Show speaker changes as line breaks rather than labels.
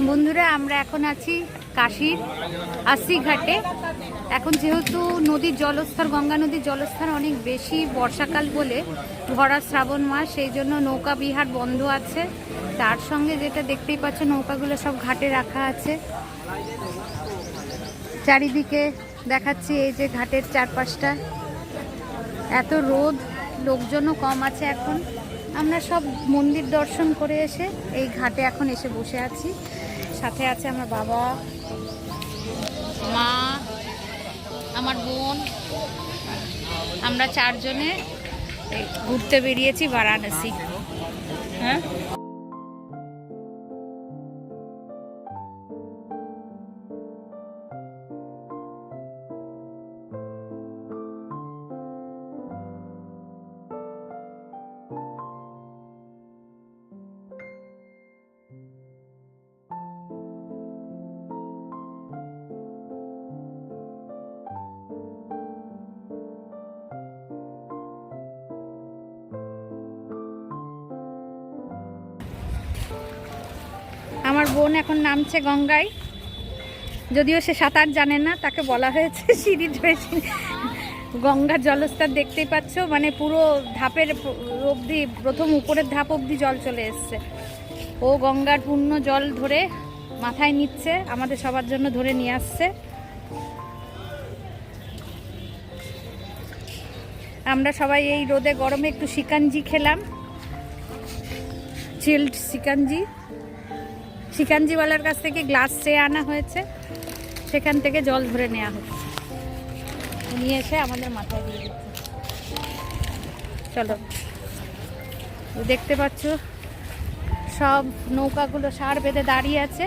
বন্ধুরা আমরা এখন আছি কাশীর আশি ঘাটে। এখন যেহেতু নদীর জলস্তর, গঙ্গা নদীর জলস্তর অনেক বেশি বর্ষাকাল বলে ভরা শ্রাবণ মাস, সেই জন্য নৌকা বিহার বন্ধ আছে। তার সঙ্গে যেটা দেখতেই পাচ্ছ, নৌকাগুলো সব ঘাটে রাখা আছে। চারিদিকে দেখাচ্ছি এই যে ঘাটের চারপাশটা, এত রোদ, লোকজনও কম আছে। এখন আমরা সব মন্দির দর্শন করে এসে এই ঘাটে এখন এসে বসে আছি। সাথে আছে আমার বাবা, মা, আমার বোন, আমরা চারজনে ঘুরতে বেরিয়েছি বারাণসী। হ্যাঁ, আমার বোন এখন নামছে গঙ্গায়, যদিও সে সাঁতার জানে না, তাকে বলা হয়েছে সিঁড়ি ধরে। গঙ্গার জলস্তর দেখতেই পাচ্ছ, মানে পুরো ধাপের অবধি, প্রথম উপরের ধাপ অবধি জল চলে এসছে। ও গঙ্গার পূর্ণ জল ধরে মাথায় নিচ্ছে, আমাদের সবার জন্য ধরে নিয়ে আসছে। আমরা সবাই এই রোদে গরমে একটু শিকাঞ্জি খেলাম, চিল্ড শিকাঞ্জি। শিকাঞ্জিওয়ালার কাছ থেকে গ্লাস চেয়ে আনা হয়েছে, সেখান থেকে জল ধরে নেওয়া হচ্ছে, নিয়ে এসে আমাদের মাথায় দিয়ে দিচ্ছে। চলো, দেখতে পাচ্ছ সব নৌকাগুলো সার বেঁধে দাঁড়িয়ে আছে।